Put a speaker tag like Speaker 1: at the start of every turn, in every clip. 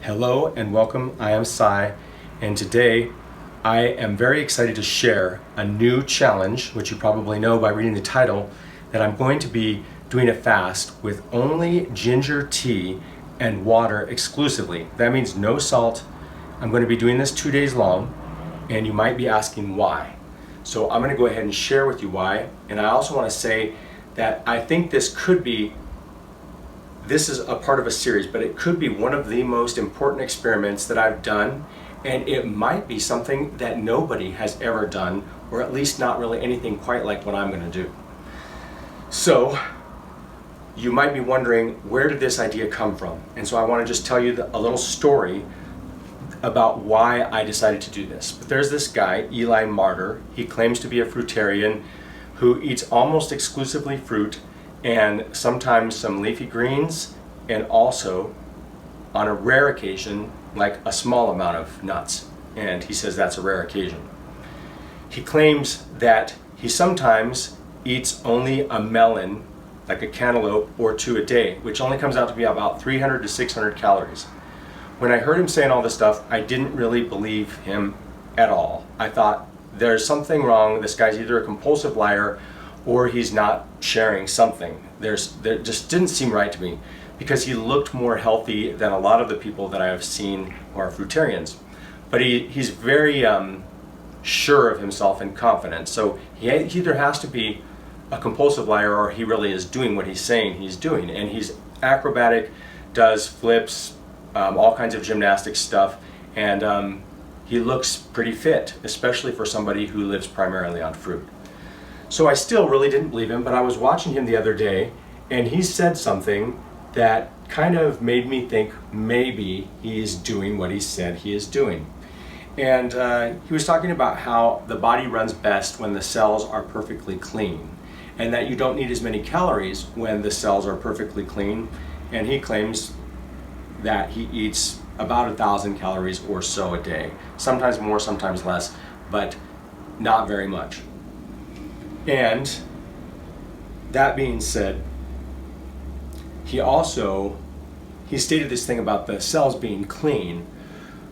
Speaker 1: Hello and welcome. I am Sai, and today I am very excited to share a new challenge, which you probably know by reading the title, that I'm going to be doing a fast with only ginger tea and water exclusively. That means no salt. I'm going to be doing this 2 days long, and you might be asking why. So I'm going to go ahead and share with you why, and I also want to say that I think this is a part of a series, but it could be one of the most important experiments that I've done, and it might be something that nobody has ever done, or at least not really anything quite like what I'm going to do. So you might be wondering, where did this idea come from? And so I want to just tell you a little story about why I decided to do this. But there's this guy, Eli Martyr. He claims to be a fruitarian who eats almost exclusively fruit and sometimes some leafy greens, and also, on a rare occasion, like a small amount of nuts. And he says that's a rare occasion. He claims that he sometimes eats only a melon, like a cantaloupe or two a day, which only comes out to be about 300 to 600 calories. When I heard him saying all this stuff, I didn't really believe him at all. I thought, there's something wrong. This guy's either a compulsive liar or he's not sharing something. There just didn't seem right to me, because he looked more healthy than a lot of the people that I have seen who are fruitarians. But he's very sure of himself and confident. So he either has to be a compulsive liar or he really is doing what he's saying he's doing. And he's acrobatic, does flips, all kinds of gymnastic stuff, and he looks pretty fit, especially for somebody who lives primarily on fruit. So I still really didn't believe him, but I was watching him the other day, and he said something that kind of made me think maybe he is doing what he said he is doing. And he was talking about how the body runs best when the cells are perfectly clean, and that you don't need as many calories when the cells are perfectly clean. And he claims that he eats about 1,000 calories or so a day, sometimes more, sometimes less, but not very much. And that being said, he stated this thing about the cells being clean,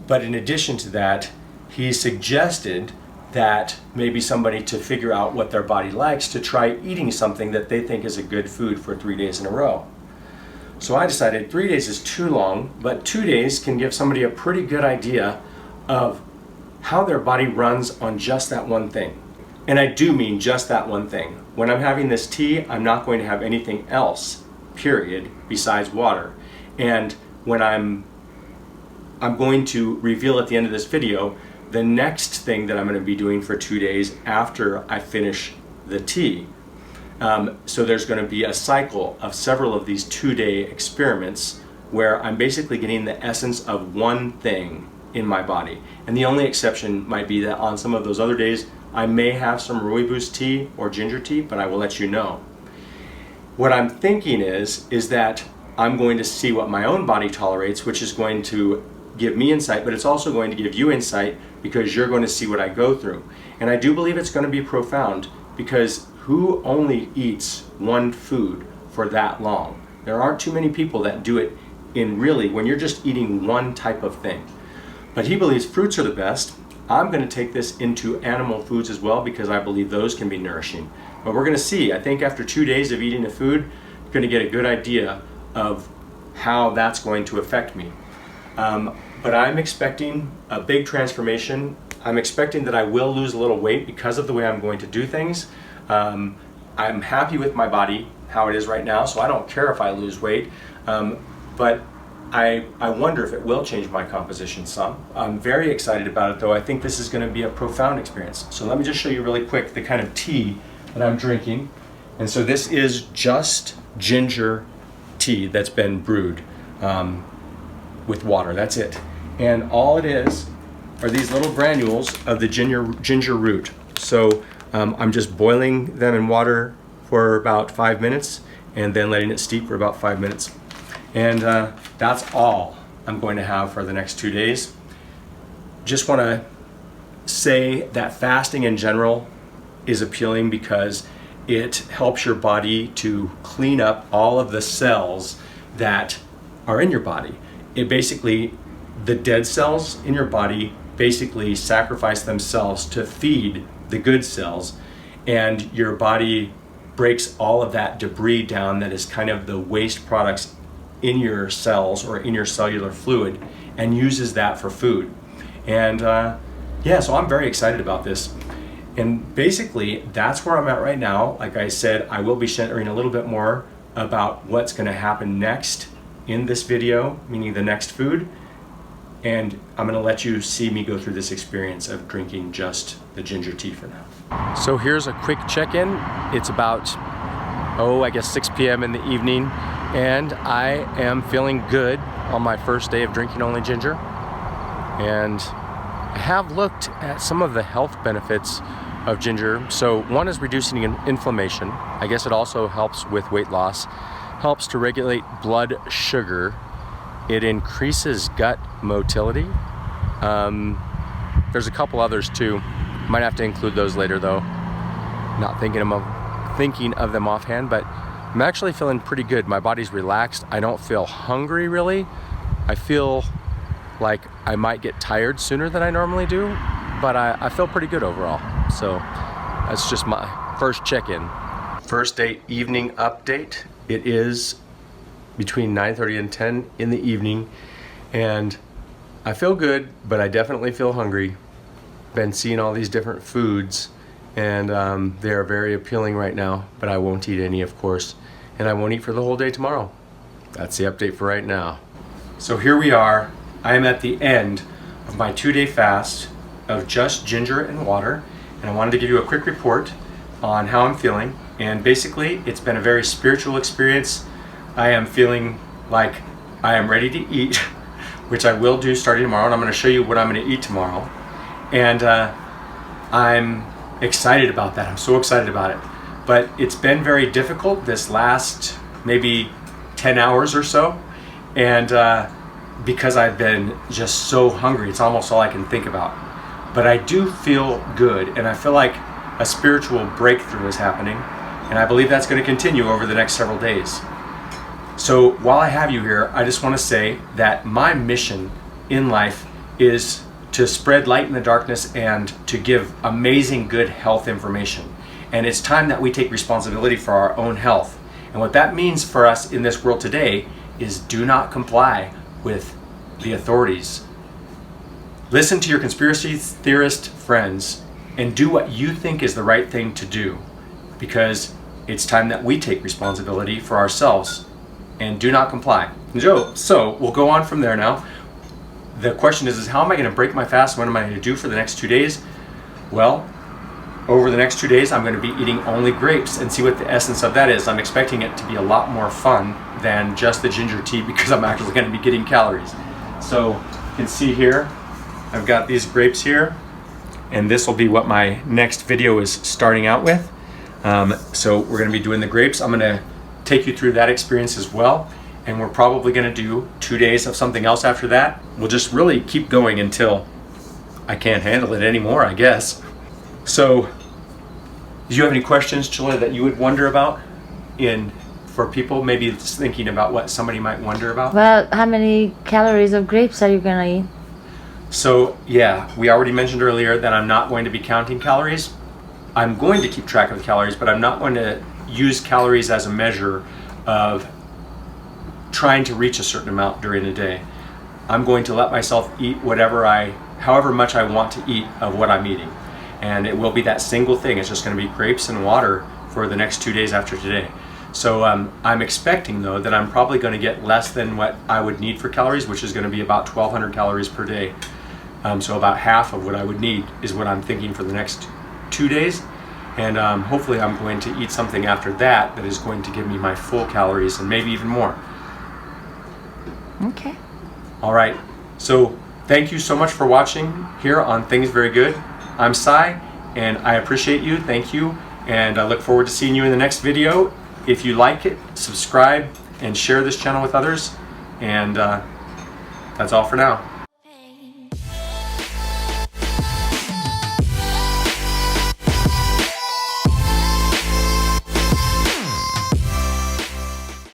Speaker 1: but in addition to that, he suggested that maybe somebody, to figure out what their body likes, to try eating something that they think is a good food for 3 days in a row. So I decided 3 days is too long, but 2 days can give somebody a pretty good idea of how their body runs on just that one thing. And I do mean just that one thing. When I'm having this tea, I'm not going to have anything else, period, besides water. And when I'm going to reveal at the end of this video the next thing that I'm going to be doing for 2 days after I finish the tea. So there's going to be a cycle of several of these 2-day experiments where I'm basically getting the essence of one thing in my body. And the only exception might be that on some of those other days, I may have some rooibos tea or ginger tea, but I will let you know. What I'm thinking is that I'm going to see what my own body tolerates, which is going to give me insight, but it's also going to give you insight because you're going to see what I go through. And I do believe it's going to be profound, because who only eats one food for that long? There aren't too many people that do it when you're just eating one type of thing. But he believes fruits are the best. I'm going to take this into animal foods as well, because I believe those can be nourishing. But we're going to see. I think after 2 days of eating the food, you're going to get a good idea of how that's going to affect me. But I'm expecting a big transformation. I'm expecting that I will lose a little weight because of the way I'm going to do things. I'm happy with my body, how it is right now, so I don't care if I lose weight. But I wonder if it will change my composition some. I'm very excited about it, though. I think this is going to be a profound experience. So let me just show you really quick the kind of tea that I'm drinking. And so this is just ginger tea that's been brewed with water. That's it. And all it is are these little granules of the ginger root. So I'm just boiling them in water for about 5 minutes and then letting it steep for about 5 minutes. And that's all I'm going to have for the next 2 days. Just want to say that fasting in general is appealing because it helps your body to clean up all of the cells that are in your body. It basically the dead cells in your body basically sacrifice themselves to feed the good cells, and your body breaks all of that debris down that is kind of the waste products in your cells or in your cellular fluid, and uses that for food. And yeah, so I'm very excited about this. And basically, that's where I'm at right now. Like I said, I will be sharing a little bit more about what's going to happen next in this video, meaning the next food. And I'm going to let you see me go through this experience of drinking just the ginger tea for now. So here's a quick check-in. It's about, I guess 6 p.m. in the evening, and I am feeling good on my first day of drinking only ginger. And I have looked at some of the health benefits of ginger. So one is reducing inflammation. I guess it also helps with weight loss, helps to regulate blood sugar. It increases gut motility. There's a couple others too. Might have to include those later though. Not thinking of them offhand, but I'm actually feeling pretty good. My body's relaxed. I don't feel hungry really. I feel like I might get tired sooner than I normally do, but I feel pretty good overall. So that's just my first check-in. First day evening update. It is between 9:30 and 10 in the evening, and I feel good, but I definitely feel hungry. Been seeing all these different foods, and they are very appealing right now, but I won't eat any, of course, and I won't eat for the whole day tomorrow. That's the update for right now. So here we are. I am at the end of my 2-day fast of just ginger and water, and I wanted to give you a quick report on how I'm feeling. And basically, it's been a very spiritual experience. I am feeling like I am ready to eat, which I will do starting tomorrow, and I'm going to show you what I'm going to eat tomorrow. And I'm excited about that. I'm so excited about it. But it's been very difficult this last maybe 10 hours or so, and because I've been just so hungry, it's almost all I can think about. But I do feel good, and I feel like a spiritual breakthrough is happening, and I believe that's going to continue over the next several days. So while I have you here, I just want to say that my mission in life is to spread light in the darkness and to give amazing good health information. And it's time that we take responsibility for our own health. And what that means for us in this world today is do not comply with the authorities. Listen to your conspiracy theorist friends and do what you think is the right thing to do, because it's time that we take responsibility for ourselves and do not comply. So we'll go on from there now. The question is how am I going to break my fast? What am I going to do for the next 2 days? Well, over the next 2 days, I'm going to be eating only grapes and see what the essence of that is. I'm expecting it to be a lot more fun than just the ginger tea, because I'm actually going to be getting calories. So you can see here, I've got these grapes here, and this will be what my next video is starting out with. So we're going to be doing the grapes. I'm going to take you through that experience as well, and we're probably going to do 2 days of something else after that. We'll just really keep going until I can't handle it anymore, I guess. So do you have any questions, Chilla, that you would wonder about for people maybe just thinking about what somebody might wonder about?
Speaker 2: Well, how many calories of grapes are you gonna eat?
Speaker 1: So yeah, we already mentioned earlier that I'm not going to be counting calories. I'm going to keep track of the calories, but I'm not going to use calories as a measure of trying to reach a certain amount during the day. I'm going to let myself eat however much I want to eat of what I'm eating. And it will be that single thing. It's just going to be grapes and water for the next 2 days after today. So I'm expecting though that I'm probably going to get less than what I would need for calories, which is going to be about 1,200 calories per day. So about half of what I would need is what I'm thinking for the next 2 days. And hopefully I'm going to eat something after that is going to give me my full calories and maybe even more.
Speaker 2: Okay.
Speaker 1: All right. So thank you so much for watching here on Things Very Good. I'm Cy, and I appreciate you. Thank you. And I look forward to seeing you in the next video. If you like it, subscribe and share this channel with others. And that's all for now.